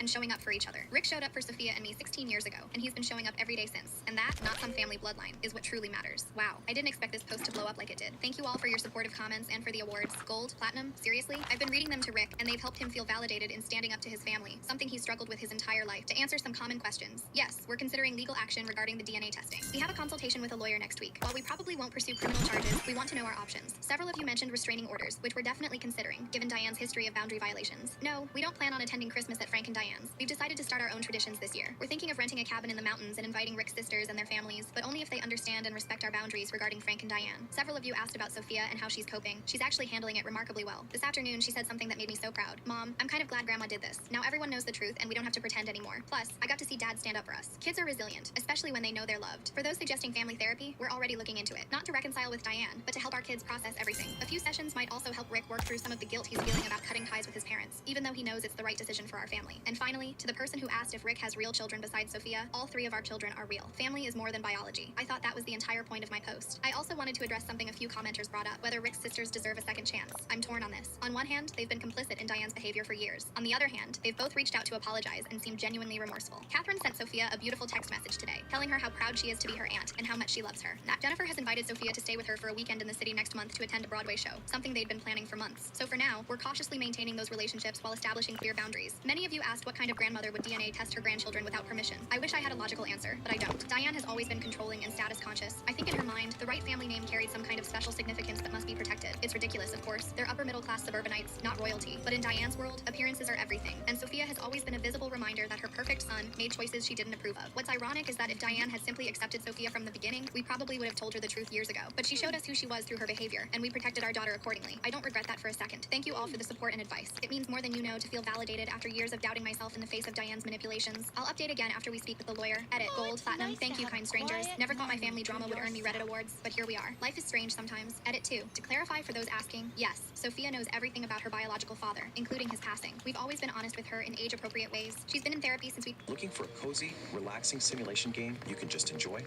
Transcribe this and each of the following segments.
and showing up for each other. Rick showed up for Sophia and me 16 years ago, and he's been showing up every day since. And that, not some family bloodline, is what truly matters. Wow, I didn't expect this post to blow up like it did. Thank you all for your supportive comments and for the awards. Gold, platinum, seriously? I've been reading them to Rick, and they've helped him feel validated in standing up to his family, something he struggled with his entire life. To answer some common questions, yes, we're considering legal action regarding the DNA testing. We have a consultation with a lawyer next week. While we probably won't pursue criminal charges, we want to know our options. Several of you mentioned restraining orders, which we're definitely considering, given Diane's history of boundary violations. No, we don't plan on attending Christmas at Frank and Diane's. We've decided to start our own traditions this year. We're thinking of renting a cabin in the mountains and inviting Rick's sisters and their families, but only if they understand and respect our boundaries regarding Frank and Diane. Several of you asked about Sophia and how she's coping. She's actually handling it remarkably well. This afternoon, she said something that made me so proud. Mom, I'm kind of glad Grandma did this. Now everyone knows the truth and we don't have to pretend anymore. Plus, I got to see Dad stand up for us. Kids are resilient, especially when they know they're loved. For those suggesting family therapy, we're already looking into it. Not to reconcile with Diane, but to help our kids process everything. A few sessions might also help Rick work through some of the guilt he's feeling about cutting ties with his parents, even though he knows it's the right decision for our family. And finally, to the person who asked if Rick has real children besides Sophia, all 3 of our children are real. Family is more than biology. I thought that was the entire point of my post. I also wanted to address something a few commenters brought up, whether Rick's sisters deserve a second chance. I'm torn on this. On one hand, they've been complicit in Diane's behavior for years. On the other hand, they've both reached out to apologize and seem genuinely remorseful. Catherine sent Sophia a beautiful text message today, telling her how proud she is to be her aunt and how much she loves her. Jennifer has invited Sophia to stay with her for a weekend in the city next month to attend a Broadway show, something they'd been planning for months. So for now, we're cautiously maintaining those relationships while establishing clear boundaries. Many of you asked what kind of grandmother would DNA test her grandchildren without permission. I wish I had a logical answer, but I don't. Diane has always been controlling and status conscious. I think in her mind, the right family name carried some kind of special significance that must be protected. It's ridiculous, of course. They're upper middle class suburbanites, not royalty. But in Diane's world, appearances are everything. And Sophia has always been a visible reminder that her perfect son made choices she didn't approve of. What's ironic is that if Diane had simply accepted Sophia from the beginning, we probably would have told her the truth years ago. But she showed us who she was through her behavior, and we protected our daughter accordingly. I don't regret that for a second. Thank you all for the support and advice. It means more than you know to feel validated after years of doubting myself in the face of Diane's manipulations. I'll update again after we speak with the lawyer. Edit, gold, platinum, nice thank you, kind strangers. Never thought my family drama would earn me Reddit awards, but here we are. Life is strange sometimes. Edit 2. To clarify for those asking, yes, Sophia knows everything about her biological father, including his passing. We've always been honest with her in age-appropriate ways. She's been in therapy since we... Looking for a cozy, relaxing simulation game you can just enjoy?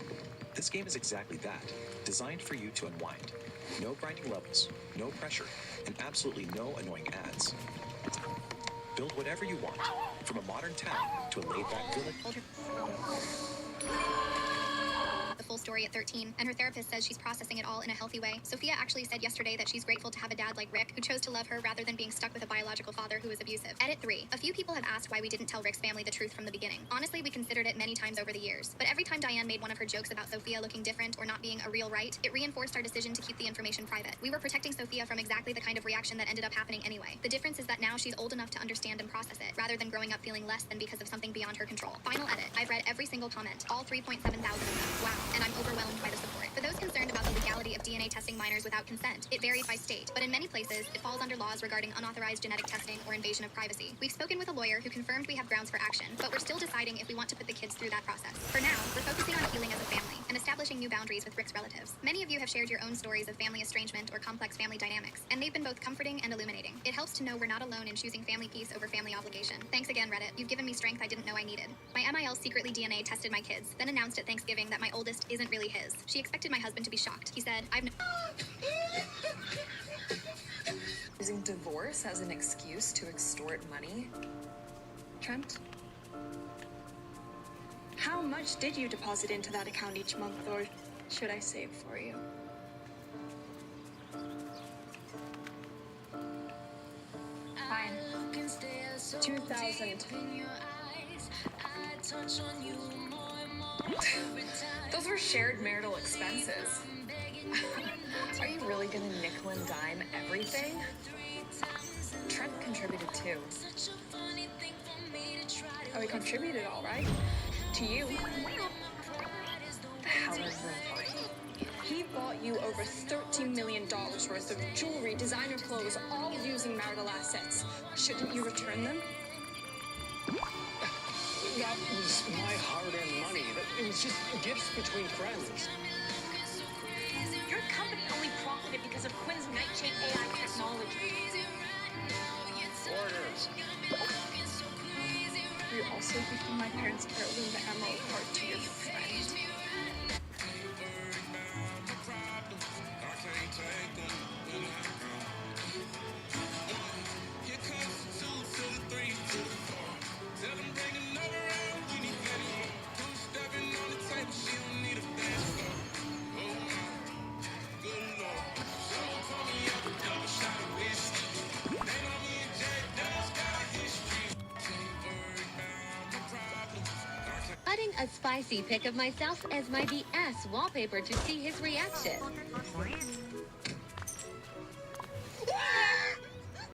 This game is exactly that, designed for you to unwind. No grinding levels, no pressure, and absolutely no annoying ads. Build whatever you want, from a modern town to a laid-back village. The full story at 13, and her therapist says she's processing it all in a healthy way. Sophia actually said yesterday that she's grateful to have a dad like Rick, who chose to love her rather than being stuck with a biological father who was abusive. Edit 3. A few people have asked why we didn't tell Rick's family the truth from the beginning. Honestly, we considered it many times over the years, but every time Diane made one of her jokes about Sophia looking different or not being a real right, it reinforced our decision to keep the information private. We were protecting Sophia from exactly the kind of reaction that ended up happening anyway. The difference is that now she's old enough to understand and process it, rather than growing up feeling less than because of something beyond her control. Final edit. I've read every single comment, all 3.7 thousand of them. Wow, and I'm overwhelmed by the support. For those concerned about the legality of DNA testing minors without consent, it varies by state, but in many places, it falls under laws regarding unauthorized genetic testing or invasion of privacy. We've spoken with a lawyer who confirmed we have grounds for action, but we're still deciding if we want to put the kids through that process. For now, we're focusing on healing as a family and establishing new boundaries with Rick's relatives. Many of you have shared your own stories of family estrangement or complex family dynamics, and they've been both comforting and illuminating. It helps to know we're not alone in choosing family peace over family obligation. Thanks again, Reddit. You've given me strength I didn't know I needed. My MIL secretly DNA tested my kids, then announced at Thanksgiving that my oldest isn't really his. She expected my husband to be shocked. He said, Using divorce as an excuse to extort money? Trent? How much did you deposit into that account each month, or should I save for you? Fine. 2,000. Those were shared marital expenses. Are you really gonna nickel and dime everything? Trent contributed too. Oh, we contributed all right. To you. What the hell is that? He bought you over $30 million worth of jewelry, designer clothes, all using marital assets. Shouldn't you return them? That was my hard-earned money. It was just gifts between friends. Your company only profited because of Quinn's Nightshade AI technology. Orders. You're also gifting my parents' heirloom, the Emerald Heart, to your friend. Here comes the 2 to the 3 to the 4. Tell them a spicy pic of myself as my BS wallpaper to see his reaction.